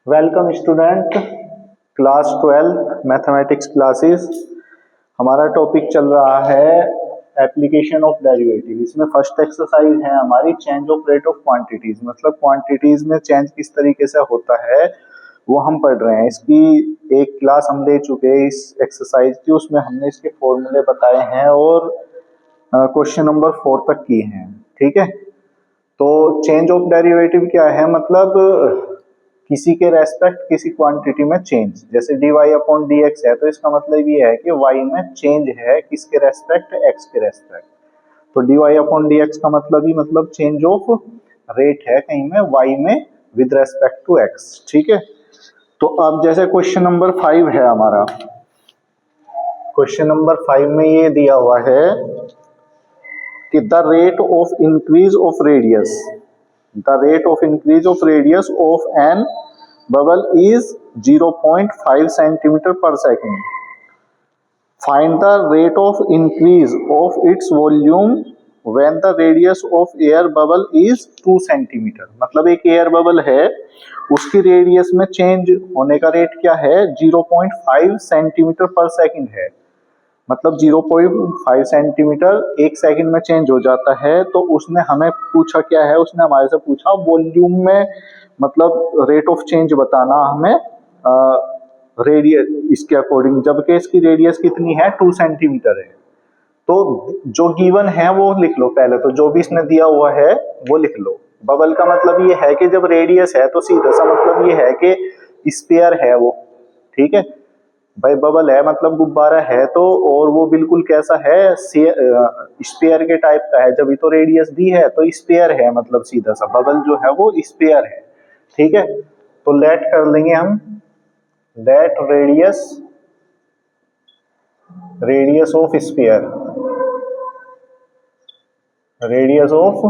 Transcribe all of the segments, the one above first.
Welcome student, class 12 mathematics classes. हमारा topic चल रहा है एप्लीकेशन ऑफ डेरिवेटिव। इसमें फर्स्ट एक्सरसाइज है हमारी change of rate of quantities, मतलब क्वांटिटीज में चेंज किस तरीके से होता है वो हम पढ़ रहे हैं। इसकी एक क्लास हम ले चुके हैं इस एक्सरसाइज की, उसमें हमने इसके फॉर्मूले बताए हैं और क्वेश्चन नंबर 4 तक किए हैं। ठीक है, तो चेंज ऑफ डेरिवेटिव क्या है, मतलब किसी के रेस्पेक्ट किसी क्वांटिटी में चेंज। जैसे dy अपॉन dx है तो इसका मतलब ये है कि y में चेंज है किसके रेस्पेक्ट, x के रेस्पेक्ट। तो dy अपॉन dx का मतलब ही मतलब चेंज ऑफ रेट है कहीं में y में विद रेस्पेक्ट टू x। ठीक है, तो अब जैसे क्वेश्चन नंबर 5 है हमारा, क्वेश्चन नंबर 5 में ये दिया हुआ है कि the rate of increase of radius, the rate of increase of radius of an bubble is 0.5 centimeter per second. Find the rate of increase of its volume when the radius of air bubble is 2 centimeter. मतलब एक air bubble है, उसकी radius में change होने का rate क्या है, 0.5 centimetre पर सेकंड है। मतलब 0.5 सेंटीमीटर एक सेकंड में चेंज हो जाता है। तो उसने हमें पूछा क्या है, उसने हमारे से पूछा वॉल्यूम में मतलब रेट ऑफ चेंज बताना हमें रेडियस इसके अकॉर्डिंग, जबकि इसकी रेडियस कितनी है, 2 सेंटीमीटर है। तो जो गिवन है वो लिख लो पहले, तो जो भी इसने दिया हुआ है वो लिख लो। बबल का मतलब ये है कि जब रेडियस है तो सीधा सा मतलब ये है कि स्फीयर है वो। ठीक है भाई, बबल है मतलब गुब्बारा है, तो और वो बिल्कुल कैसा है, स्फीयर के टाइप का है। जब तो रेडियस दी है तो स्फीयर है, मतलब सीधा सा बबल जो है वो स्फीयर है। ठीक है, तो लेट कर लेंगे हम, let radius of sphere, radius of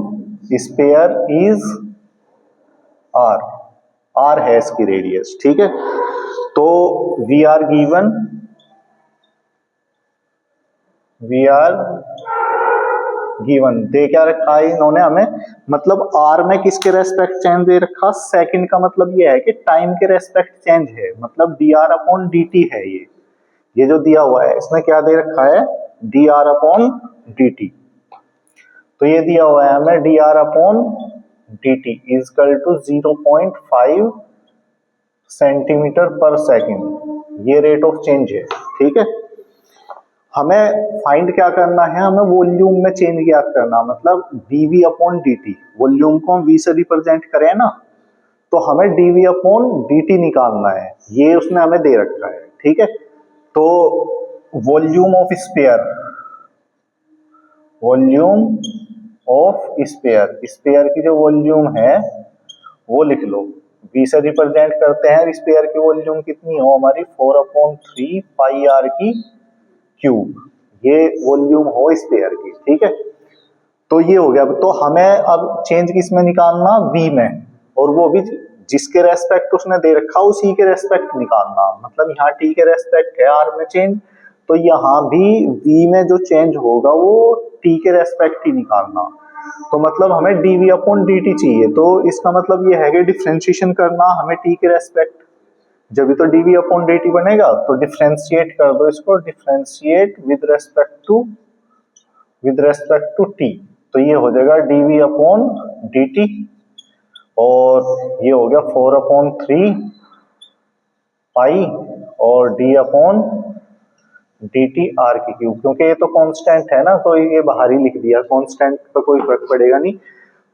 sphere is r, r है इसकी रेडियस। ठीक है, तो वी आर गिवन दे क्या रखा है इन्होंने हमें, मतलब आर में किसके रेस्पेक्ट चेंज दे रखा, सेकंड का मतलब ये है कि टाइम के रेस्पेक्ट चेंज है, मतलब d are upon D T है। ये जो दिया हुआ है इसमें क्या दे रखा है, d are upon D t. तो ये दिया हुआ है हमें D R upon D T is equal to 0.5 centimetre पर सेकंड, ये रेट ऑफ चेंज है। ठीक है, हमें फाइंड क्या करना है, हमें वॉल्यूम में चेंज ज्ञात करना, मतलब dv अपॉन dt। वॉल्यूम को हम v से रिप्रेजेंट करें ना, तो हमें dv अपॉन dt निकालना है, ये उसने हमें दे रखा है। ठीक है, तो volume of sphere, volume of sphere, sphere की जो वॉल्यूम है वो लिख लो, v से रिप्रेजेंट करते हैं। स्फीयर की वॉल्यूम कितनी हो हमारी, 4/3 पाई r की क्यूब, ये वॉल्यूम हो स्फीयर की। ठीक है, तो ये हो गया। तो हमें अब चेंज किस में निकालना, v में, और वो भी जिसके रेस्पेक्ट उसने दे रखा उसी के रेस्पेक्ट निकालना। मतलब यहाँ t के रेस्पेक्ट है r में चेंज, तो यहाँ भी v में जो चेंज होगा वो t के रेस्पेक्ट ही निकालना। तो मतलब हमें dv अपॉन dt चाहिए, तो इसका मतलब ये है कि डिफरेंशिएशन करना हमें t के रेस्पेक्ट, जब भी तो dv अपॉन dt बनेगा, तो डिफरेंशिएट कर दो इसको, differentiate with respect to t। तो ये हो जाएगा dv अपॉन dt, और ये हो गया 4/3 पाई और d अपॉन dt r की क्यूब, क्योंकि ये तो कांस्टेंट है ना, तो ये बाहर ही लिख दिया, कांस्टेंट पर कोई फर्क पड़ेगा नहीं।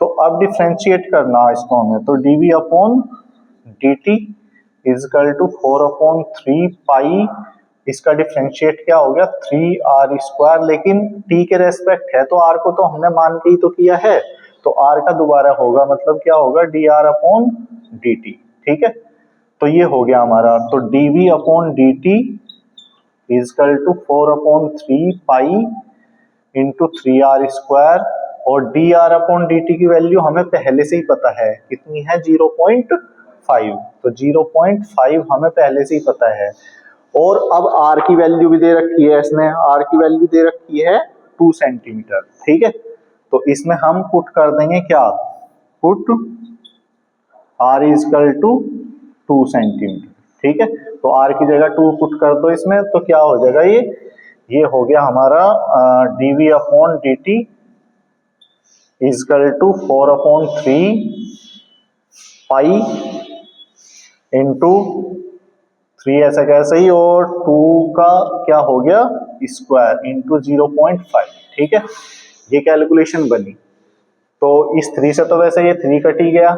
तो अब डिफरेंशिएट करना इसको हमें, तो dv upon dt is equal to 4/3 pi, इसका डिफरेंशिएट क्या हो गया, 3r², लेकिन t के रेस्पेक्ट है तो r को तो हमने मान के ही तो किया है, तो r का दोबारा होगा, मतलब क्या होगा, dr अपॉन dt। ठीक है, तो ये हो गया हमारा, तो dv upon dt is equal to 4/3 pi into 3r², और dr अपॉन dt की वैल्यू हमें पहले से ही पता है, कितनी है, 0.5। तो 0.5 हमें पहले से ही पता है, और अब r की वैल्यू भी दे रखी है इसने, r की वैल्यू दे रखी है 2 सेंटीमीटर। ठीक है, तो इसमें हम पुट कर देंगे क्या, put r equal to 2 centimetre. ठीक है, तो r की जगह 2 पुट कर दो इसमें, तो क्या हो जाएगा ये हो गया हमारा dv upon dt is equal to 4/3 pi into 3 ऐसा कैसे ही, और 2 का क्या हो गया स्क्वायर इंटू 0.5। ठीक है, ये कैलकुलेशन बनी। तो इस 3 से तो वैसे ये 3 कट ही गया।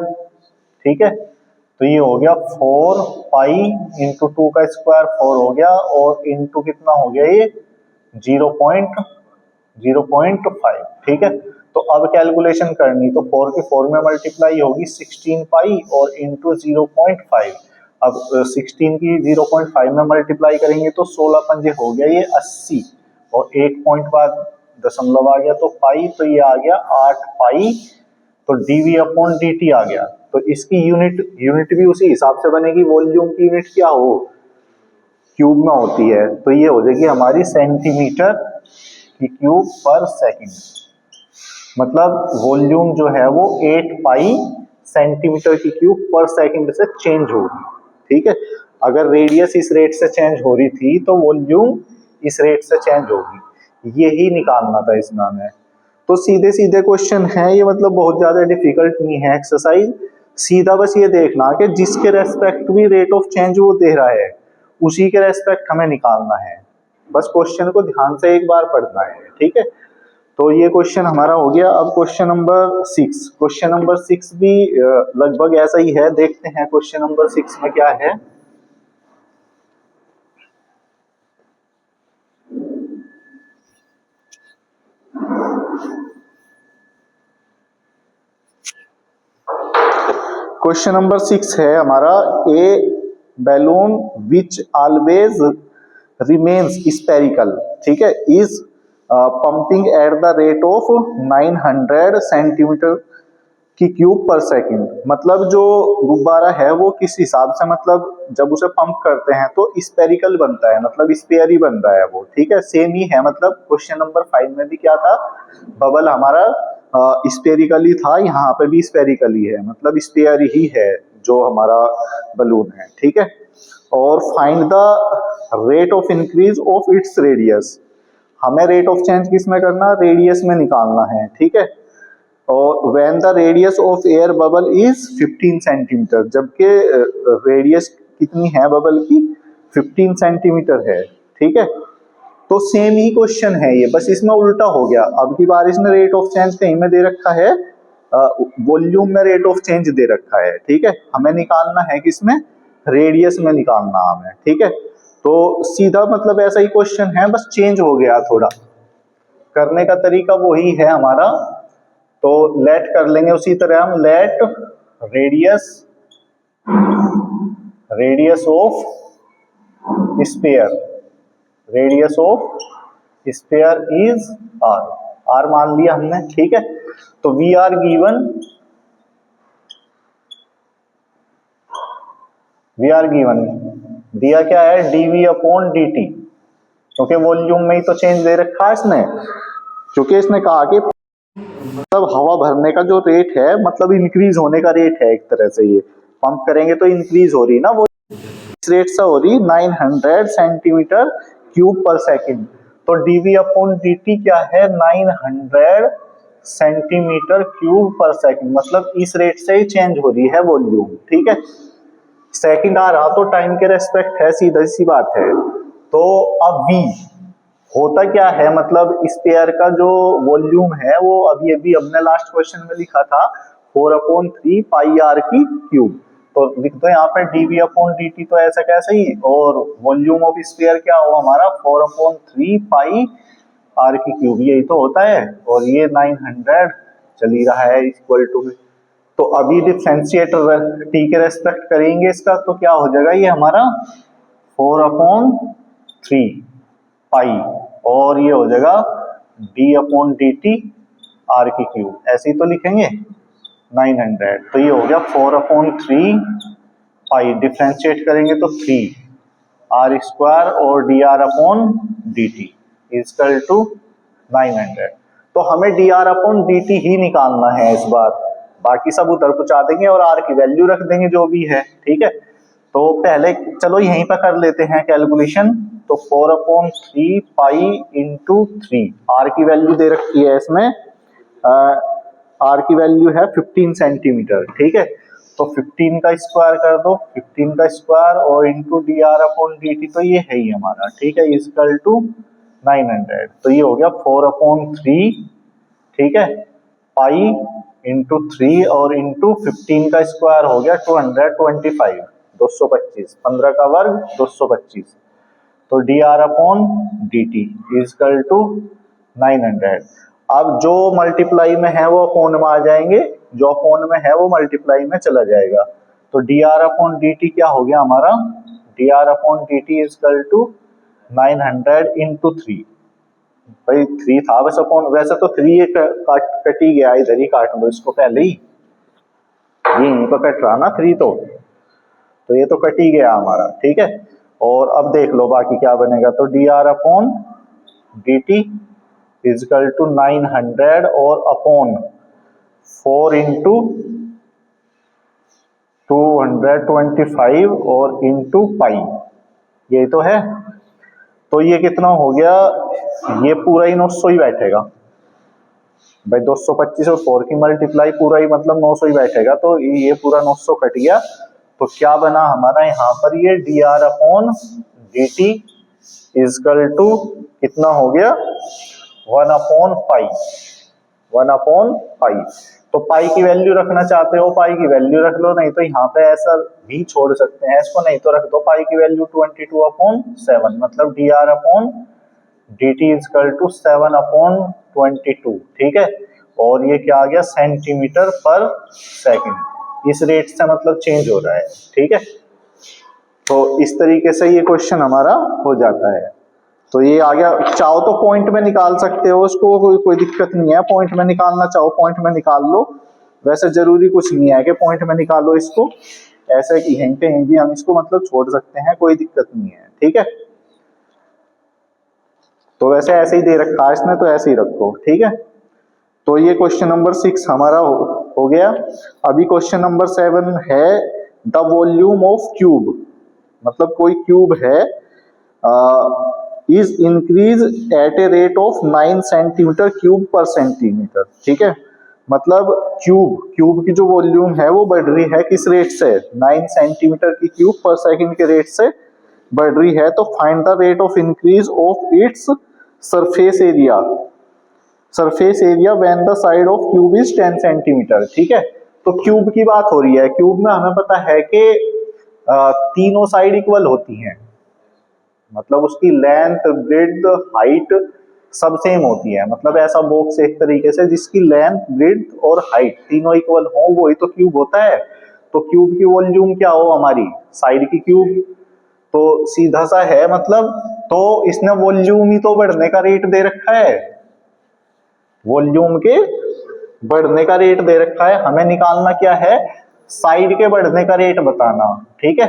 ठीक है, तो ये हो गया 4 पाई इंटू 2 का स्क्वायर 4 हो गया, और इंटू कितना हो गया ये 0.5। ठीक है, तो अब कैलकुलेशन करनी, तो 4 की 4 में मल्टीप्लाई होगी 16 पाई और इंटू 0.5। अब 16 की 0.5 में मल्टीप्लाई करेंगे तो 16 पंजे हो गया ये 80, और 1 पॉइंट बाद दशमलव आ गया तो पाई, तो ये आ गया 8 पाई, तो dv अपॉन dt आ गया। तो इसकी यूनिट भी उसी हिसाब से बनेगी, वॉल्यूम की यूनिट क्या हो क्यूब में होती है, तो ये हो जाएगी हमारी सेंटीमीटर की क्यूब पर सेकंड। मतलब वॉल्यूम जो है वो 8 पाई सेंटीमीटर की क्यूब पर सेकंड से चेंज होगी। ठीक है, अगर रेडियस इस रेट से चेंज हो रही थी तो वॉल्यूम इस रेट से चेंज होगी, यही निकालना था इसमें हमें। तो सीधे सीधे क्वेश्चन है ये, मतलब बहुत ज्यादा डिफिकल्ट नहीं है एक्सरसाइज। सीधा बस ये देखना कि जिसके रेस्पेक्ट भी रेट ऑफ चेंज वो दे रहा है उसी के रेस्पेक्ट हमें निकालना है। बस क्वेश्चन को ध्यान से एक बार पढ़ना है। ठीक है, तो ये क्वेश्चन हमारा हो गया। अब क्वेश्चन नंबर 6, क्वेश्चन नंबर 6 भी लगभग ऐसा ही है। देखते हैं क्वेश्चन नंबर 6 में क्या है। क्वेश्चन नंबर 6 है हमारा, ए balloon which always remains spherical, ठीक है, is pumping at the rate of 900 centimetre की क्यूब पर सेकंड। मतलब जो गुब्बारा है वो किस हिसाब से, मतलब जब उसे पंप करते हैं तो स्पेरिकल बनता है, मतलब स्पेयर ही बन रहा है वो। ठीक है, सेम ही है। मतलब क्वेश्चन नंबर 5 में भी क्या था, बबल हमारा स्पेरिकली था, यहाँ पे भी स्पेरिकली है, मतलब स्पेयर ही है जो हमारा बलून है। ठीक है, और find the rate of increase of its radius. हमें रेट ऑफ चेंज किस में करना, रेडियस में निकालना है। ठीक है, और when the radius of air bubble is 15 centimetre, जबकि रेडियस कितनी है बबल की, 15 सेंटीमीटर है। ठीक है, तो सेम ही क्वेश्चन है ये, बस इसमें उल्टा हो गया। अब की बार इसमें रेट ऑफ चेंज कहीं में दे रखा है, वॉल्यूम में रेट ऑफ चेंज दे रखा है। ठीक है, हमें निकालना है किसमें, रेडियस में निकालना हमें। ठीक है, तो सीधा मतलब ऐसा ही क्वेश्चन है, बस चेंज हो गया थोड़ा, करने का तरीका वही है हमारा। तो लेट कर लेंगे उसी तरह हम, let radius of sphere, radius of sphere is r मान लिया हमने। ठीक है, तो वी आर गिवन दिया क्या है, dv अपॉन dt, क्योंकि वॉल्यूम में ही तो चेंज दे रखा है इसने। क्योंकि इसने कहा कि मतलब हवा भरने का जो रेट है, मतलब इंक्रीज होने का रेट है, एक तरह से ये पंप करेंगे तो इंक्रीज हो रही ना, वो इस रेट से हो रही 900 सेंटीमीटर क्यूब पर सेकंड। तो dv अपॉन dt क्या है, 900 सेंटीमीटर क्यूब पर सेकंड, मतलब इस रेट से ही चेंज हो रही है वॉल्यूम। ठीक है, सेकंड आ रहा तो टाइम के रेस्पेक्ट है, सीधा सी बात है। तो अब v होता क्या है, मतलब स्पेयर का जो वॉल्यूम है वो अभी हमने लास्ट क्वेश्चन में लिखा था 4/3 पाई आर की क्यूब। तो लिख दो यहाँ पे dv अपॉन dt, तो ऐसा कैसे ही, और वॉल्यूम ऑफ स्पेयर क्या हो हमारा 4/3 पाई आर की क्यूब, यही तो होता है। और ये 900 चल ही रहा है इक्वल टू। तो अभी डिफरेंशिएटर t के रेस्पेक्ट करेंगे इसका, तो क्या हो जाएगा ये हमारा 4/3 पाई, और ये हो जाएगा d अपॉन dt आर की क्यूब, ऐसे ही तो लिखेंगे 900। तो ये हो गया 4/3 पाई, डिफरेंशिएट करेंगे तो 3 आर स्क्वायर और D are upon D T is equal to 900। तो हमें D R upon D T ही निकालना है इस बार, बाकी सब उधर पहुंचा देंगे और आर की वैल्यू रख देंगे जो भी है। ठीक है, तो पहले चलो यहीं पर कर लेते हैं कैलकुलेशन। तो 4/3 पाई इंटू 3, आर की वैल्यू दे रखी है इसमें, आर की वैल्यू है 15 सेंटीमीटर, ठीक है। तो 15 का स्क्वायर कर दो, 15 का स्क्वायर और into D R upon D t, तो ये है ही हमारा, ठीक है, इक्वल टू 900। तो ये हो गया 4/3, ठीक है, पाई इंटू 3 और इंटू 15 का स्क्वायर हो गया 225, 225, 15 का वर्ग 225। तो d are upon D t equal to 900। अब जो मल्टीप्लाई में है वो अपोन में आ जाएंगे, जो अपोन में है वो मल्टीप्लाई में चला जाएगा। तो d are upon D t क्या हो गया हमारा, d are upon D t equal to 900 into 3। भाई 3 था बस अपॉन, वैसे तो 3 कट ही गया, इधर ही काट लो इसको पहले ही, ये यहीं पर कट रहा ना 3, तो ये तो कट ही गया हमारा, ठीक है। और अब देख लो बाकी क्या बनेगा। तो d are upon D t equal to 900 और अपॉन 4 इंटू 225 और इंटू पाई, ये तो है। तो ये कितना हो गया, ये पूरा ही 900 ही बैठेगा भाई, 225 और 4 की मल्टीप्लाई पूरा ही मतलब 900 ही बैठेगा, तो ये पूरा 900 कट गया। तो क्या बना हमारा यहाँ पर, ये d are upon D t equal to कितना हो गया, 1/पाई, 1/पाई। तो पाई की वैल्यू रखना चाहते हो पाई की वैल्यू रख लो, नहीं तो यहाँ पे ऐसा भी छोड़ सकते हैं इसको, नहीं तो रख दो पाई की वैल्यू 22/7, मतलब d are upon D t equal to 7/22, ठीक है। और ये क्या आ गया, सेंटीमीटर पर सेकंड, इस रेट से मतलब चेंज हो रहा है, ठीक है। तो इस तरीके से ये क्वेश्चन हमारा हो जाता है। तो ये आ गया, चाहो तो पॉइंट में निकाल सकते हो उसको, कोई दिक्कत नहीं है, पॉइंट में निकालना चाहो पॉइंट में निकाल लो, वैसे जरूरी कुछ नहीं है कि पॉइंट में निकालो इसको, ऐसे कि यहीं कहीं भी हम इसको मतलब छोड़ सकते हैं, कोई दिक्कत नहीं है, ठीक है। तो वैसे ऐसे ही दे रखा है इसने, तो ऐसे ही रखो, ठीक है। तो ये क्वेश्चन नंबर 6 हमारा हो गया। अभी क्वेश्चन नंबर 7 है द वॉल्यूम ऑफ क्यूब, मतलब कोई क्यूब है, is increase at a rate of 9 centimetre cube पर सेंटीमीटर, ठीक है। मतलब क्यूब की जो वॉल्यूम है वो बढ़ रही है किस रेट से, 9 सेंटीमीटर की क्यूब पर सेकंड के रेट से बढ़ रही है। तो find the rate of increase of its surface area, surface area when the side of cube is 10 centimetre, ठीक है। तो क्यूब की बात हो रही है, क्यूब में हमें पता है कि तीनों साइड इक्वल होती हैं, मतलब उसकी लेंथ ब्रेड्थ हाइट सब सेम होती है, मतलब ऐसा बॉक्स एक तरीके से जिसकी लेंथ ब्रेड्थ और हाइट तीनों इक्वल हो, वही तो क्यूब होता है। तो क्यूब की वॉल्यूम क्या हो हमारी, साइड की क्यूब, तो सीधा सा है मतलब, तो इसने वॉल्यूम ही तो बढ़ने का रेट दे रखा है, वॉल्यूम के बढ़ने का रेट दे रखा है, हमें निकालना क्या है, साइड के बढ़ने का रेट बताना, ठीक है,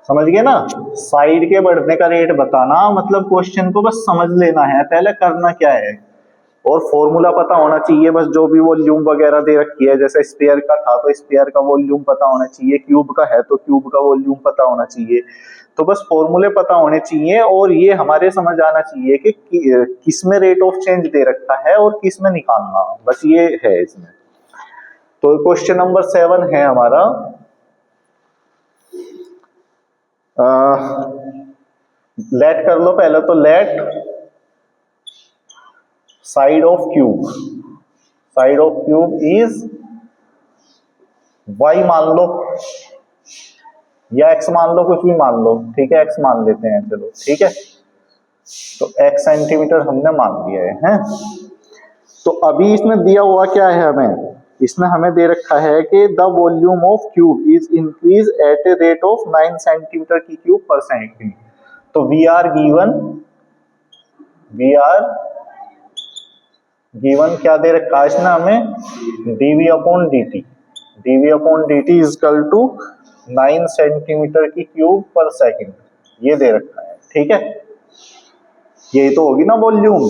समझ गए ना। साइड के बढ़ने का रेट बताना मतलब क्वेश्चन को बस समझ लेना है, पहले करना क्या है, और फॉर्मूला पता होना चाहिए बस, जो भी वॉल्यूम वगैरह दे रखी है, जैसे स्फीयर का था तो स्फीयर का वॉल्यूम पता होना चाहिए, क्यूब का है तो क्यूब का वॉल्यूम पता होना चाहिए, तो बस फॉर्मूले पता होने चाहिए, और ये हमारे समझ आना चाहिए कि किस में रेट ऑफ चेंज दे रखा है और किस में निकालना, बस ये है इसमें। तो क्वेश्चन नंबर 7 है हमारा, लेट कर लो पहले, तो let side of cube is y मान लो या x मान लो, कुछ भी मान लो, ठीक है, x मान लेते हैं चलो, ठीक है। तो x सेंटीमीटर हमने मान लिया है। तो अभी इसने दिया हुआ क्या है हमें, इसने हमें दे रखा है कि the volume of cube is increase at a rate of 9 centimetre की क्यूब पर सेकंड। तो वी आर गिवन क्या दे रखा है इसने हमें, dv upon dt is equal to 9 centimetre की क्यूब पर सेकंड, ये दे रखा है, ठीक है। यही तो होगी ना वॉल्यूम।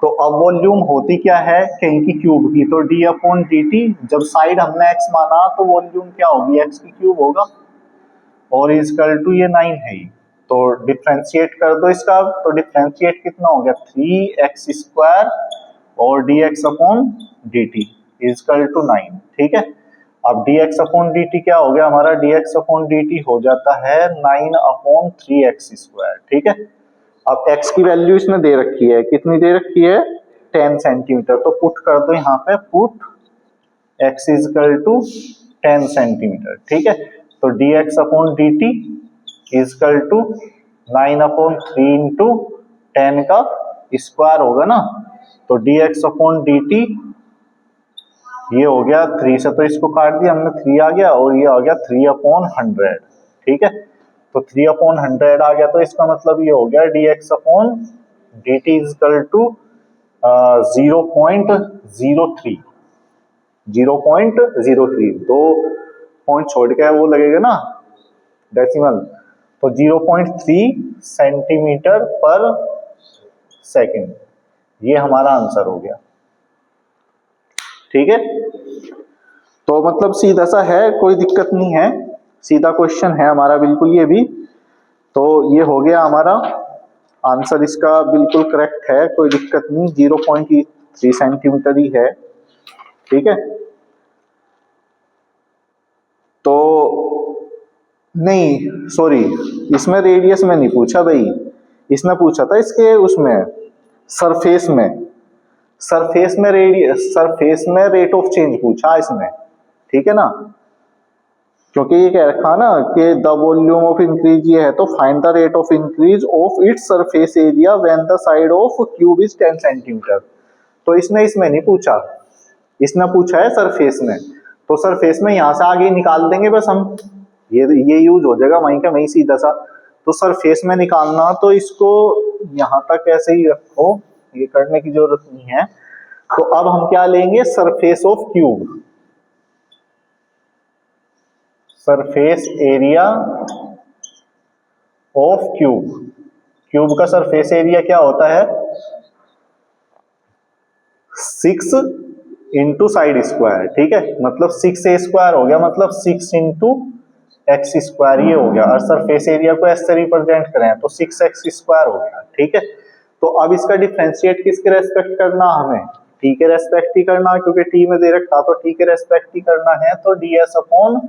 तो अब वॉल्यूम होती क्या है कहीं की क्यूब की, तो d अपॉन dt, जब साइड हमने x माना तो वॉल्यूम क्या होगी, x की क्यूब होगा, और इजकल टू ये 9 है ही, तो डिफ्रेंशिएट कर दो इसका। तो डिफ्रेंशिएट कितना हो गया 3x² और dx upon dt is equal to 9। ठीक है, अब dx अपॉन dt क्या हो गया हमारा, dx अपॉन dt हो जाता है 9/3x²। ठीक है, अब x की वैल्यू इसने दे रखी है, कितनी दे रखी है 10 सेंटीमीटर, तो पुट कर दो यहाँ पे, put x equal to 10 centimetre. ठीक है, तो dx upon dt is equal to 9/3 into 10 का स्क्वायर होगा ना, तो dx अपॉन dt ये हो गया 3 से, तो इसको काट दिया हमने, 3 आ गया और ये आ गया 3/100। ठीक है, तो 3/100 आ गया, तो इसका मतलब ये हो गया dx upon dt is equal to 0.03 0.03, 2 point छोड़ के वो लगेगा ना डेसिमल, तो 0.3 सेंटीमीटर पर सेकंड, ये हमारा आंसर हो गया। ठीक है, तो मतलब सीधा सा है, कोई दिक्कत नहीं है, सीधा क्वेश्चन है हमारा बिल्कुल ये भी। तो ये हो गया हमारा आंसर, इसका बिल्कुल करेक्ट है, कोई दिक्कत नहीं, 0.3 सेंटीमीटर ही है। ठीक है, तो नहीं सॉरी, इसमें रेडियस में नहीं पूछा भाई, इसने पूछा था इसके उसमें सरफेस में, सरफेस में रेडियस, सरफेस में रेट ऑफ चेंज पूछा इसने। ठीक है ना, क्योंकि ये कह रखा ना कि द वॉल्यूम ऑफ इंक्रीज ये है, तो find the rate of increase of its surface area when the side of cube is 10 centimetre. तो इसने इसमें नहीं पूछा, इसने पूछा है सरफेस में, तो सरफेस में यहां से आगे निकाल देंगे बस हम, ये यूज हो जाएगा वहीं का वहीं सीधा सा। तो सरफेस में निकालना, तो इसको यहां तक ऐसे ही रखो, ये करने की जरूरत नहीं है। तो अब हम क्या लेंगे, surface of cube, surface area of cube, cube का सरफेस एरिया क्या होता है 6 इंटू साइड स्क्वायर। ठीक है, मतलब 6a² हो गया, मतलब 6 इंटू x², ये हो गया, और सरफेस एरिया को ऐसे रिप्रेजेंट करें तो 6x² हो गया। ठीक है, तो अब इसका डिफरेंशिएट किसके रेस्पेक्ट करना, हमें t के रेस्पेक्ट ही करना, क्योंकि t में दे रखा तो t के रेस्पेक्ट ही करना है। तो ds upon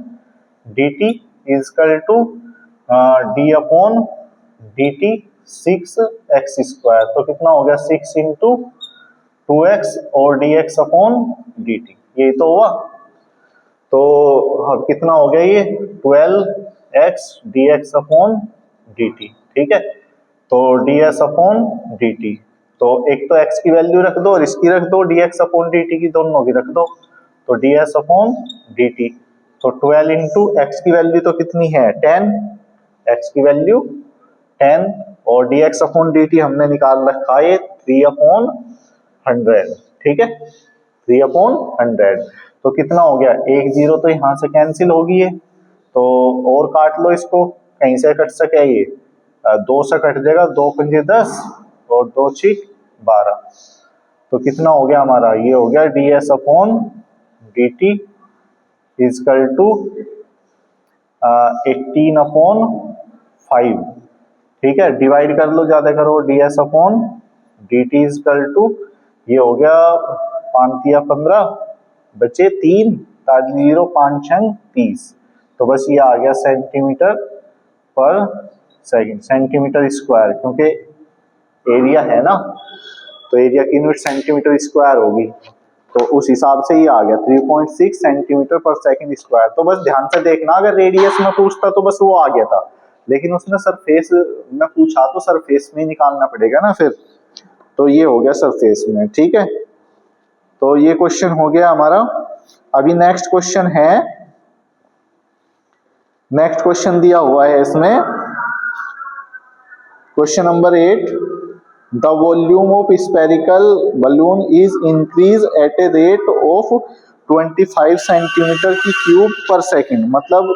dt is equal to d upon dt 6x², तो कितना हो गया 6 इंटू 2x और dx अपॉन dt, यही तो हुआ। तो अब कितना हो गया ये 12x dx अपॉन dt। ठीक है, तो ds अपॉन dt, तो एक तो x की वैल्यू रख दो और इसकी रख दो, dx अपॉन dt की दोनों की रख दो, तो ds अपॉन dt, तो 12 इंटू x की वैल्यू तो कितनी है 10, x की वैल्यू 10 और dx अपॉन dt हमने निकाल रखा है 3/100। ठीक है, 3/100, तो कितना हो गया, 1 0 तो यहां से कैंसिल होगी ये, तो और काट लो इसको, कहीं से कट सके ये 2 से कट जाएगा, 2 पंजे 10 और 2 6 12, तो कितना हो गया हमारा, ये हो गया ds upon dt is equal to 18/5। ठीक है, डिवाइड कर लो, ज्यादा करो, ds upon dt is equal to, ये हो गया 5 15 बचे 3, 0 5 6 30, तो बस ये आ गया सेंटीमीटर पर सेकंड, सेंटीमीटर स्क्वायर, क्योंकि एरिया है ना, तो एरिया की यूनिट सेंटीमीटर स्क्वायर होगी, तो उस हिसाब से ये आ गया 3.6 सेंटीमीटर पर सेकंड स्क्वायर। तो बस ध्यान से देखना, अगर रेडियस में पूछता तो बस वो आ गया था, लेकिन उसने सरफेस में पूछा तो सरफेस में निकालना पड़ेगा ना फिर, तो ये हो गया सरफेस में। ठीक है, तो ये क्वेश्चन हो गया हमारा। अभी नेक्स्ट क्वेश्चन है, नेक्स्ट क्वेश्चन दिया हुआ है इसमें, question number 8, the volume of spherical balloon is increase at a rate of 25 centimetre की क्यूब पर सेकंड। मतलब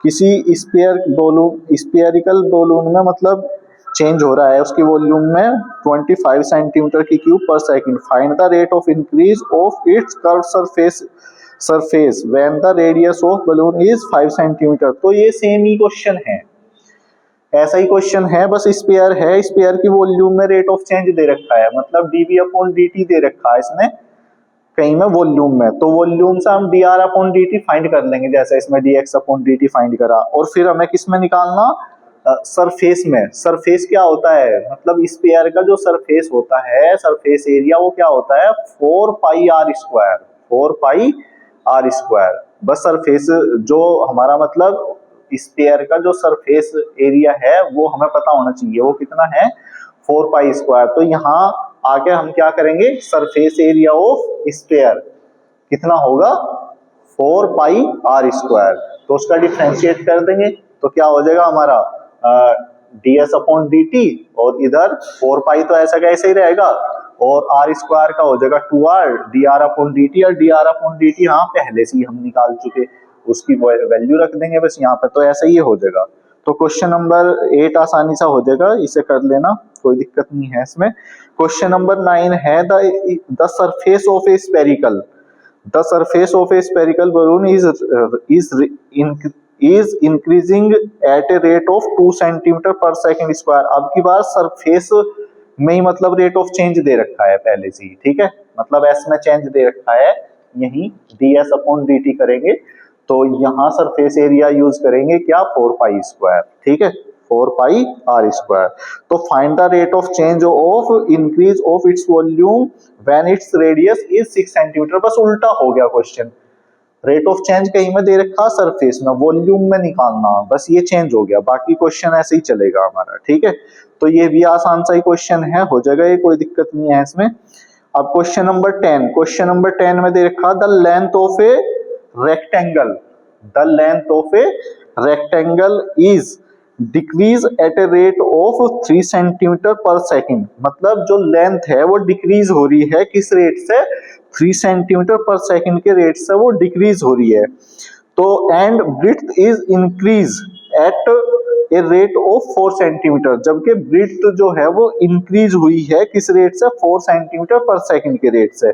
किसी स्फेरिकल बलून में मतलब चेंज हो रहा है उसकी वॉल्यूम में 25 सेंटीमीटर की क्यूब पर second, find the rate of increase of its curve surface surface when the radius of balloon is 5 centimetre. तो ये सेम ही क्वेश्चन है, ऐसा ही क्वेश्चन है, बस स्फीयर है, स्फीयर की वॉल्यूम में रेट ऑफ चेंज दे रखा है, मतलब dv अपॉन dt दे रखा है इसने कहीं में वॉल्यूम में, तो वॉल्यूम से हम dr अपॉन dt फाइंड कर लेंगे, जैसे इसमें dx अपॉन dt फाइंड करा। और फिर हमें किस में निकालना, सरफेस में। सरफेस क्या होता है, मतलब स्फीयर का जो सरफेस होता है, सरफेस एरिया, वो क्या होता है 4 pi R square, 4 pi R square. बस सरफेस जो हमारा मतलब स्फीयर का जो सरफेस एरिया है वो हमें पता होना चाहिए, वो कितना है 4 पाई स्क्वायर। तो यहाँ आगे हम क्या करेंगे, सरफेस एरिया ऑफ स्फीयर कितना होगा 4 पाई आर स्क्वायर, तो उसका डिफरेंशिएट कर देंगे तो क्या हो जाएगा हमारा ds अपॉन dt, और इधर 4 पाई तो ऐसा का ऐसा ही रहेगा, और आर स्क्वायर का हो जाएगा 2r dr अपॉन dt, और dr अपॉन dt यहाँ पहले से ही हम निकाल चुके, उसकी वैल्यू रख देंगे बस यहाँ पे, तो ऐसा ही हो जाएगा। तो क्वेश्चन नंबर 8 आसानी सा हो जाएगा, इसे कर लेना, कोई दिक्कत नहीं है इसमें। क्वेश्चन नंबर 9 है the surface of A spherical, the surface of A spherical balloon is increasing at a rate of 2 centimetre पर सेकंड स्क्वायर। अब की बार सरफेस में ही मतलब रेट ऑफ चेंज दे रखा है पहले से ही, ठीक है, मतलब एस में चेंज दे रखा है, यही ds अपॉन dt करेंगे, तो यहाँ सरफेस एरिया यूज करेंगे क्या 4 पाई स्क्वायर, ठीक है, 4 पाई आर स्क्वायर। तो find the rate of change of increase of its volume when its radius is 6 centimetre. बस उल्टा हो गया क्वेश्चन, रेट ऑफ चेंज कहीं में दे रखा सरफेस में, वॉल्यूम में निकालना, बस ये चेंज हो गया, बाकी क्वेश्चन ऐसे ही चलेगा हमारा, ठीक है। तो ये भी आसान सा ही क्वेश्चन है, हो जाएगा ये, कोई दिक्कत नहीं है इसमें। अब क्वेश्चन नंबर 10, क्वेश्चन नंबर 10 में दे रखा the length of a rectangle, the length of a rectangle is decrease at a rate of 3 centimetre पर सेकंड। मतलब जो लेंथ है वो डिक्रीज हो रही है, किस रेट से 3 सेंटीमीटर पर सेकंड के रेट से वो डिक्रीज हो रही है। तो and breadth is increase at a rate of 4 centimetre, जबकि ब्रीथ जो है वो इंक्रीज हुई है किस रेट से 4 सेंटीमीटर पर सेकंड के रेट से।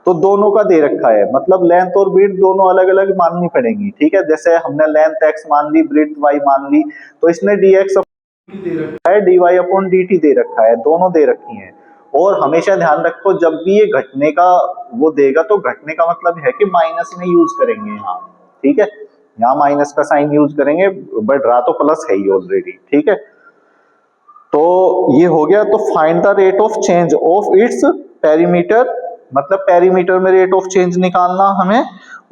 तो दोनों का दे रखा है, मतलब लेंथ और ब्रीथ दोनों अलग अलग माननी पड़ेंगी, ठीक है। जैसे हमने लेंथ x मान ली, ब्रीथ y मान ली, तो इसने dx दे रखा है, dy अपॉन dt दे रखा है, दोनों दे रखी हैं। और हमेशा ध्यान रखो जब भी ये घटने का वो देगा तो घटने का मतलब है कि माइनस में यूज करेंगे यहाँ, ठीक है, यहाँ माइनस का साइन यूज करेंगे, बट रहा तो प्लस है ही ऑलरेडी, ठीक है। तो ये हो गया। तो find the rate of change of its perimeter, मतलब पेरीमीटर में रेट ऑफ चेंज निकालना हमें,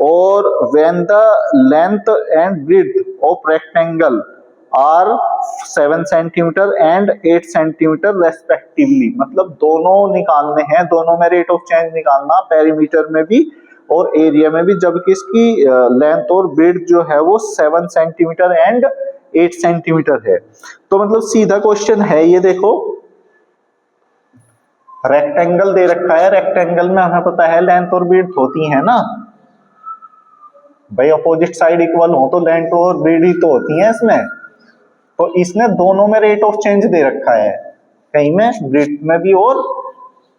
और when the length and breadth of rectangle are 7 centimetre and 8 centimetre respectively, मतलब दोनों निकालने हैं, दोनों में रेट ऑफ चेंज निकालना, पेरीमीटर में भी और एरिया में भी, जबकि इसकी लेंथ और ब्रीथ जो है वो 7 सेंटीमीटर एंड 8 सेंटीमीटर है। तो मतलब सीधा क्वेश्चन है ये, देखो रेक्टेंगल दे रखा है, रेक्टेंगल में हमें पता है लेंथ और ब्रीथ होती है ना भाई, अपोजिट साइड इक्वल हो तो लेंथ और ब्रीथ तो होती है इसमें। तो इसने दोनों में रेट ऑफ चेंज दे रखा है, कहीं में ब्रीथ में भी और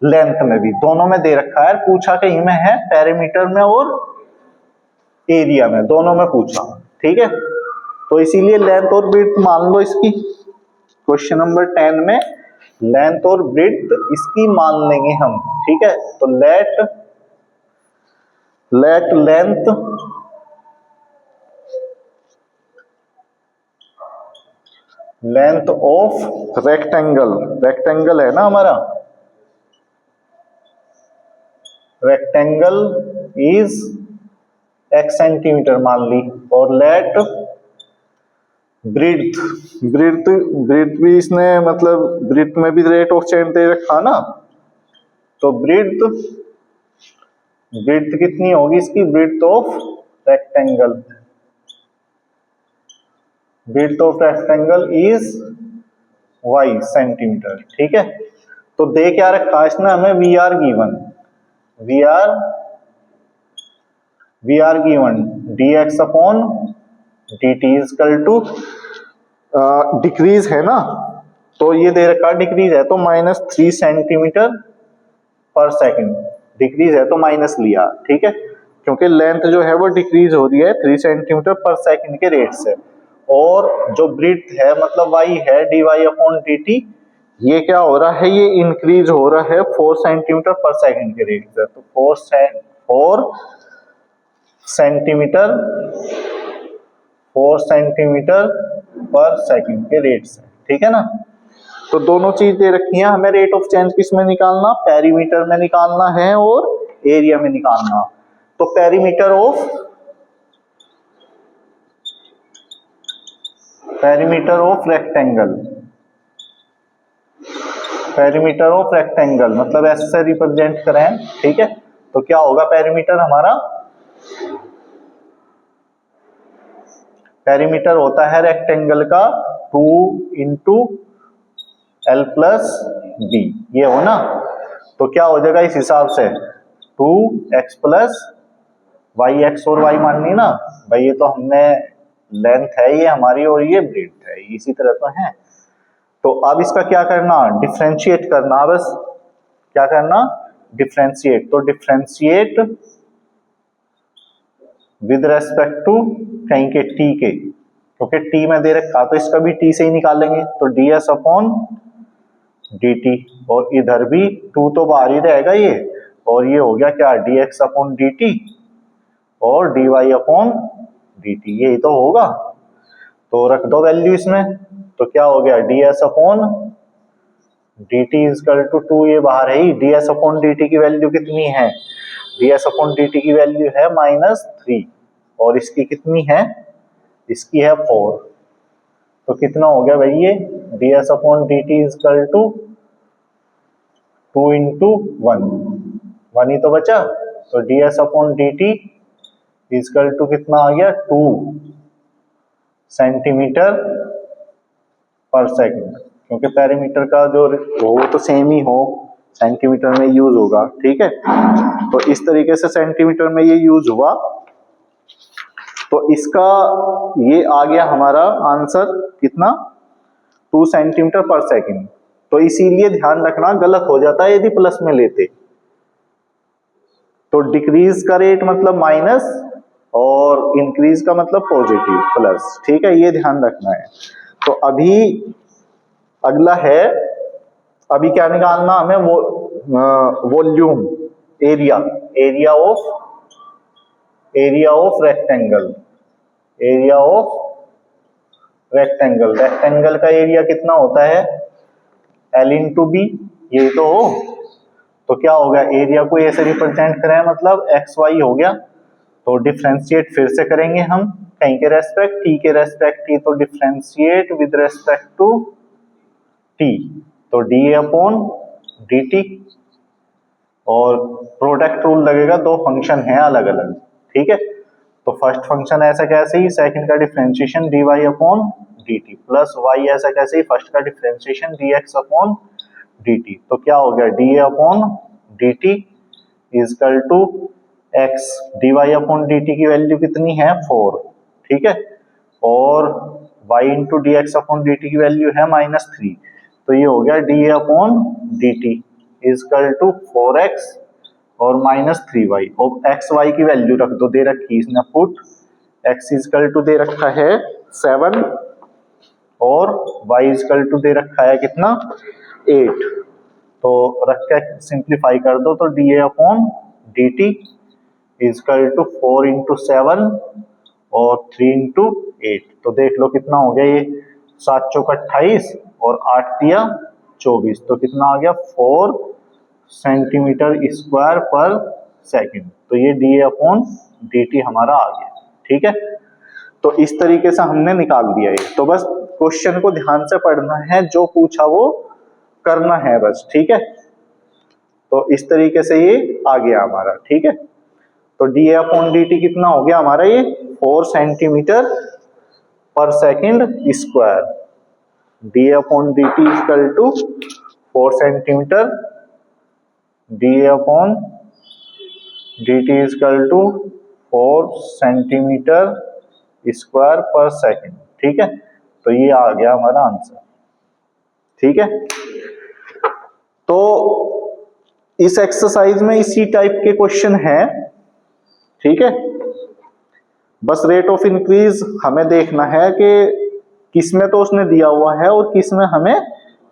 लेंथ में भी, दोनों में दे रखा है। पूछा कहीं में है पेरीमीटर में और एरिया में, दोनों में पूछा, ठीक है। तो इसीलिए लेंथ और ब्रीथ मान लो इसकी, क्वेश्चन नंबर 10 में लेंथ और ब्रीथ इसकी मान लेंगे हम, ठीक है। तो late length of rectangle, rectangle है ना हमारा, रेक्टेंगल इज x सेंटीमीटर मान ली, और लेट ब्रीथ, ब्रीथ भी इसने मतलब ब्रीथ में भी रेट ऑफ चेंज दे रखा ना, तो ब्रीथ कितनी होगी इसकी, breadth of rectangle, breadth of rectangle is y centimetre, ठीक है। तो दे क्या रखा इसने हमें, we are given dx upon dt is equal to decrease है ना, तो ये दे रखा डिक्रीज है तो -3 सेंटीमीटर पर सेकंड, डिक्रीज है तो माइनस लिया, ठीक है। क्योंकि लेंथ जो है वो डिक्रीज हो रही है 3 सेंटीमीटर पर सेकंड के रेट से, और जो ब्रीथ है मतलब y है dy अपॉन dt, ये क्या हो रहा है, ये इंक्रीज हो रहा है 4 सेंटीमीटर पर सेकंड के रेट से। तो 4 सेंटीमीटर 4 सेंटीमीटर पर सेकंड के रेट से, ठीक है ना। तो दोनों चीज दे रखी है हमें, रेट ऑफ चेंज किस में निकालना, पेरीमीटर में निकालना है और एरिया में निकालना। तो perimeter of rectangle, perimeter of rectangle मतलब एस से रिप्रेजेंट करें, ठीक है। तो क्या होगा पेरीमीटर हमारा, पेरीमीटर होता है रेक्टेंगल का 2 इंटू एल प्लस बी, ये हो ना। तो क्या हो जाएगा इस हिसाब से 2x प्लस वाई, एक्स और वाई माननी ना भाई, ये तो हमने लेंथ है ये हमारी और ये ब्रेड्थ है, इसी तरह तो है। तो अब इसका क्या करना, डिफरेंशिएट करना, बस क्या करना, डिफरेंशिएट। तो डिफरेंशिएट विद रेस्पेक्ट टू कहीं के टी के, क्योंकि टी में दे रखा तो इसका भी टी से ही निकालेंगे। तो ds अपॉन dt, और इधर भी 2 तो बाहर ही रहेगा ये, और ये हो गया क्या dx अपॉन dt और dy अपॉन dt, यही तो होगा। तो रख दो वैल्यू इसमें, तो क्या हो गया ds upon dt is equal to 2, ये बाहर है ही, ds अपॉन dt की वैल्यू कितनी है, ds अपॉन dt की वैल्यू है -3, और इसकी कितनी है, इसकी है 4। तो कितना हो गया भाई ये ds upon dt is equal to 2 into 1 ही तो बचा। तो ds upon dt is equal to कितना आ गया 2 सेंटीमीटर पर सेकंड, क्योंकि पेरीमीटर का जो हो तो सेम ही हो, सेंटीमीटर में यूज होगा, ठीक है। तो इस तरीके से सेंटीमीटर में ये यूज हुआ। तो इसका ये आ गया हमारा आंसर कितना, 2 सेंटीमीटर पर सेकंड। तो इसीलिए ध्यान रखना गलत हो जाता है यदि प्लस में लेते, तो डिक्रीज का रेट मतलब माइनस और इंक्रीज का मतलब पॉजिटिव प्लस, ठीक है, ये ध्यान रखना है। तो अभी अगला है, अभी क्या निकालना हमें, वो volume, area of rectangle, rectangle का एरिया कितना होता है L इंटू बी, ये तो हो। तो क्या होगा, एरिया को ऐसे रिप्रेजेंट करें मतलब XY हो गया। तो डिफरेंशिएट फिर से करेंगे हम, कहीं के रेस्पेक्ट, टी के रेस्पेक्ट टी, तो differentiate with respect to t, तो डी अपॉन डी टी, और प्रोडक्ट रूल लगेगा, दो फंक्शन है अलग अलग, ठीक है। तो फर्स्ट फंक्शन ऐसा कैसे ही, सेकंड का differentiation d y upon D t plus y, ऐसा कैसे ही फर्स्ट का differentiation d x upon D t. तो क्या हो गया d a upon D T is equal to x, d y upon D t की वैल्यू कितनी है 4, ठीक है, और y into d x upon D t की वैल्यू है -3। तो ये हो गया d a upon D T is equal to 4x और -3y, और एक्स वाई की वैल्यू रख दो, दे रखी इसने पुट, x इजकल टू दे रखा है 7 और y इजकल टू दे रखा है कितना 8। तो रख के सिंप्लीफाई कर दो, तो d a upon D T is equal to 4 into 7 और 3 इंटू 8। तो देख लो कितना हो गया ये, 7 चौक 28 और 8 दिया 24, तो कितना आ गया 4 सेंटीमीटर स्क्वायर पर सेकंड। तो ये D a upon D T हमारा आ गया, ठीक है। तो इस तरीके से हमने निकाल दिया ये। तो बस क्वेश्चन को ध्यान से पढ़ना है, जो पूछा वो करना है बस, ठीक है। तो इस तरीके से ये आ गया हमारा, ठीक है। तो d a upon D t कितना हो गया हमारा ये 4 सेंटीमीटर पर second square, d a upon D t equal to 4 centimetre d a upon D t equal to 4 centimetre square per second, ठीक है। तो ये आ गया हमारा आंसर, ठीक है। तो इस एक्सरसाइज में इसी टाइप के क्वेश्चन हैं, ठीक है, बस रेट ऑफ इंक्रीज हमें देखना है कि किसमें तो उसने दिया हुआ है और किसमें हमें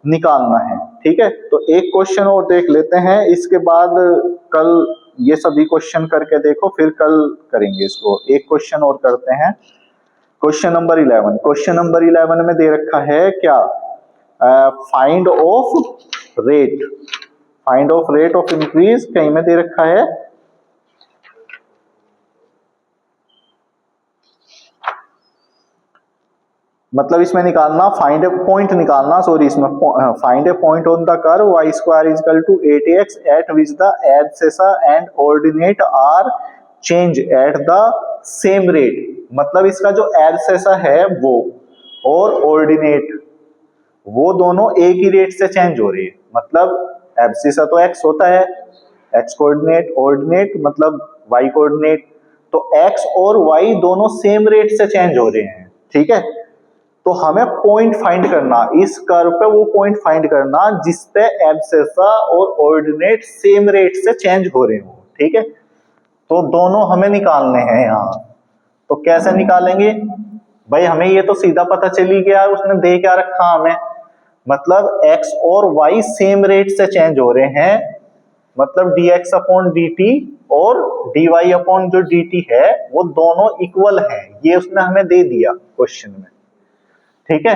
निकालना है। ठीक है, तो एक क्वेश्चन और देख लेते हैं, इसके बाद कल ये सभी क्वेश्चन करके देखो, फिर कल करेंगे इसको। एक क्वेश्चन और करते हैं, क्वेश्चन नंबर 11। क्वेश्चन नंबर 11 में दे रखा है क्या, find of rate, find of rate of increase कहीं में दे रखा है, मतलब इसमें निकालना, फाइंड ए पॉइंट निकालना, सॉरी इसमें find a point on the curve y square is equal to 8x at which the abscissa and ordinate are change at the same rate. मतलब इसका जो एब्सेसा है वो और ऑर्डिनेट वो दोनों एक ही रेट से चेंज हो रही है। मतलब एब्सेसा तो x होता है, x कोऑर्डिनेट, ऑर्डिनेट मतलब y कोऑर्डिनेट, तो x और y दोनों सेम रेट से चेंज हो रहे हैं। ठीक है, तो हमें पॉइंट फाइंड करना, इस कर्व पे वो पॉइंट फाइंड करना जिसपे एब्सेसा और ऑर्डिनेट सेम रेट से चेंज हो रहे हो। ठीक है, तो दोनों हमें निकालने हैं यहाँ। तो कैसे निकालेंगे भाई, हमें ये तो सीधा पता चली गया उसने दे क्या रखा हमें, मतलब x और y सेम रेट से चेंज हो रहे हैं, मतलब dx अपॉन dt और dy अपॉन जो dt है वो दोनों इक्वल हैं, ये उसने हमें दे दिया क्वेश्चन में। ठीक है,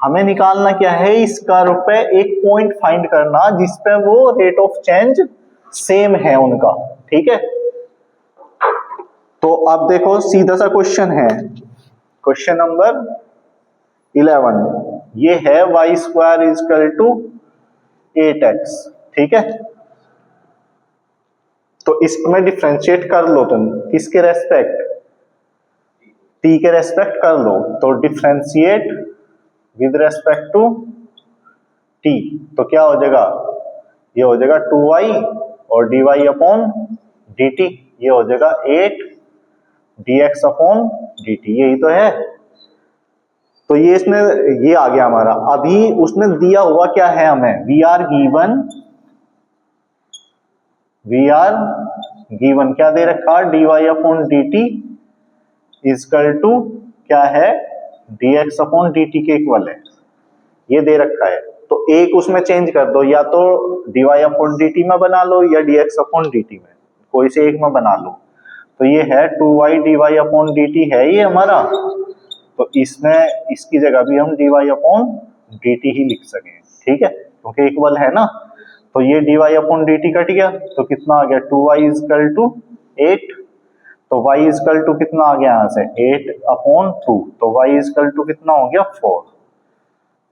हमें निकालना क्या है, इस कर्व पे एक पॉइंट फाइंड करना जिसपे वो रेट ऑफ चेंज सेम है उनका। ठीक है, तो अब देखो सीधा सा क्वेश्चन है, क्वेश्चन नंबर 11, ये है y square is equal to 8x। ठीक है, तो इसमें डिफरेंशिएट कर लो तुम, किसके रेस्पेक्ट, t के रेस्पेक्ट कर लो, तो differentiate with respect to t, तो क्या हो जाएगा, ये हो जाएगा 2y और dy अपॉन dt, ये हो जाएगा 8 dx अपॉन dt, यही तो है। तो ये इसमें ये आ गया हमारा। अभी उसने दिया हुआ क्या है हमें, वी आर गिवन क्या दे रखा, dy upon dt is equal to क्या है, dx अपॉन dt के इक्वल है, ये दे रखा है। तो एक उसमें चेंज कर दो, या तो dy अपॉन dt में बना लो या dx अपॉन dt में, कोई से एक में बना लो। तो ये है 2y dy अपॉन dt है ये हमारा, तो इसमें इसकी जगह भी हम dy अपॉन dt ही लिख सकें। ठीक है, क्योंकि इक्वल है ना, तो ये dy अपॉन dt कट गया, तो कितना आ गया, 2y इजकल टू 8, तो y इजकल टू कितना आ गया यहाँ से 8 अपॉन 2, तो y इजकल टू कितना हो गया 4,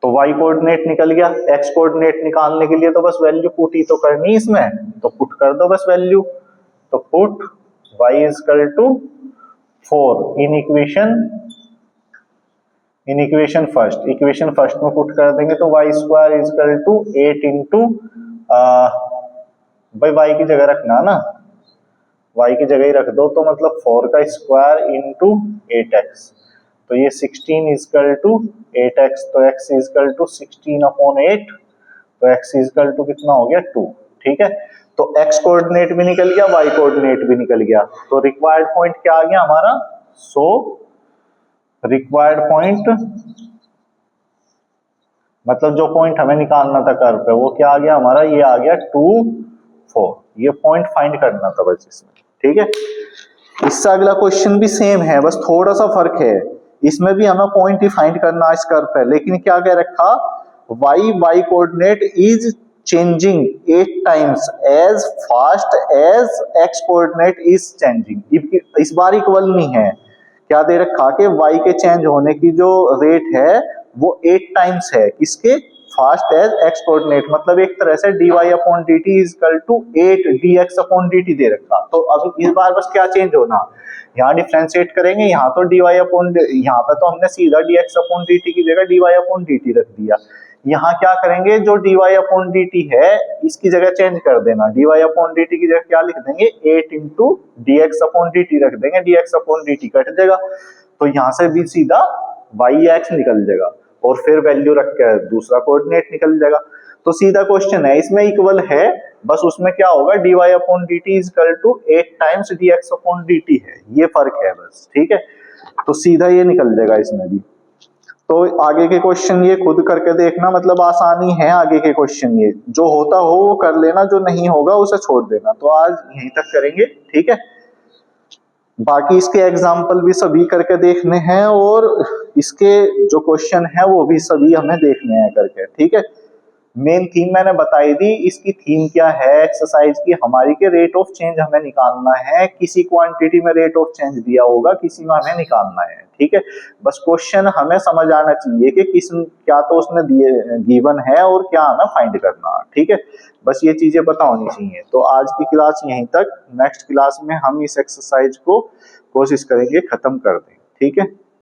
तो y कोऑर्डिनेट निकल गया। x कोऑर्डिनेट निकालने के लिए तो बस वैल्यू पुट ही तो करनी इसमें, तो पुट कर दो बस वैल्यू, तो put y is equal to 4 in equation first, equation first में पुट कर देंगे, तो y square is equal to 8 into भाई y की जगह रखना ना, y की जगह ही रख दो, तो मतलब 4 का स्क्वायर इंटू 8x, तो ये 16 इजकल टू 8x, तो x इजकल टू 16 अपॉन 8, तो x इजकल टू कितना हो गया 2। ठीक है, तो x कोऑर्डिनेट भी निकल गया, y कोऑर्डिनेट भी निकल गया, तो रिक्वायर्ड पॉइंट क्या आ गया हमारा, सो रिक्वायर्ड पॉइंट मतलब जो पॉइंट हमें निकालना था कर्व पे वो क्या आ गया हमारा, ये आ गया 2 4, ये पॉइंट फाइंड करना था बस इसमें। ठीक है, इससे अगला क्वेश्चन भी सेम है, बस थोड़ा सा फर्क है, इसमें भी हमें पॉइंट ही फाइंड करना इस कर्व पे, लेकिन क्या कह रखा, y coordinate is changing 8 times as fast as x coordinate is changing. इस बार इक्वल नहीं है, क्या दे रखा कि y के चेंज होने की जो रेट है वो 8 टाइम्स है, किसके, फास्ट एज x कोऑर्डिनेट, मतलब एक तरह से dy upon dt is equal to 8 dx upon dt दे रखा। तो अब इस बार बस क्या चेंज होना, यहाँ डिफरेंशिएट करेंगे, यहाँ तो dy अपॉन, यहाँ पे तो हमने सीधा dx अपॉन dt की जगह dy अपॉन dt रख दिया, यहाँ क्या करेंगे, जो dy अपॉन dt है इसकी जगह चेंज कर देना, dy अपॉन dt की जगह क्या लिख देंगे, 8 इंटू dx अपॉन dt रख देंगे, dx अपॉन dt कट जाएगा, तो यहाँ से भी सीधा yx निकल जाएगा, और फिर वैल्यू रख के दूसरा कोऑर्डिनेट निकल जाएगा। तो सीधा क्वेश्चन है, इसमें इक्वल है बस उसमें क्या होगा, dy upon dt is equal to 8 times dx upon dt है, ये फर्क है बस, ठीक है। तो सीधा ये निकल जाएगा इसमें भी। तो आगे के क्वेश्चन ये खुद करके देखना, मतलब आसानी है आगे के क्वेश्चन, ये जो होता हो वो कर लेना, जो नहीं होगा उसे छोड़ देना। तो आज यहीं तक करेंगे, ठीक है। बाकी इसके एग्जाम्पल भी सभी करके देखने हैं और इसके जो क्वेश्चन है वो भी सभी हमें देखने हैं करके, ठीक है। मेन थीम मैंने बताई दी, इसकी थीम क्या है एक्सरसाइज की, हमारी के रेट ऑफ चेंज हमें निकालना है, किसी क्वांटिटी में रेट ऑफ चेंज दिया होगा, किसी में हमें निकालना है, ठीक है। बस क्वेश्चन हमें समझ आना चाहिए कि किस क्या तो उसने दिए गिवन है और क्या हमें फाइंड करना है, ठीक है। बस ये चीजें पता होनी चाहिए। तो आज की क्लास यहीं तक, नेक्स्ट क्लास में हम इस एक्सरसाइज को कोशिश करेंगे खत्म कर दें, ठीक है।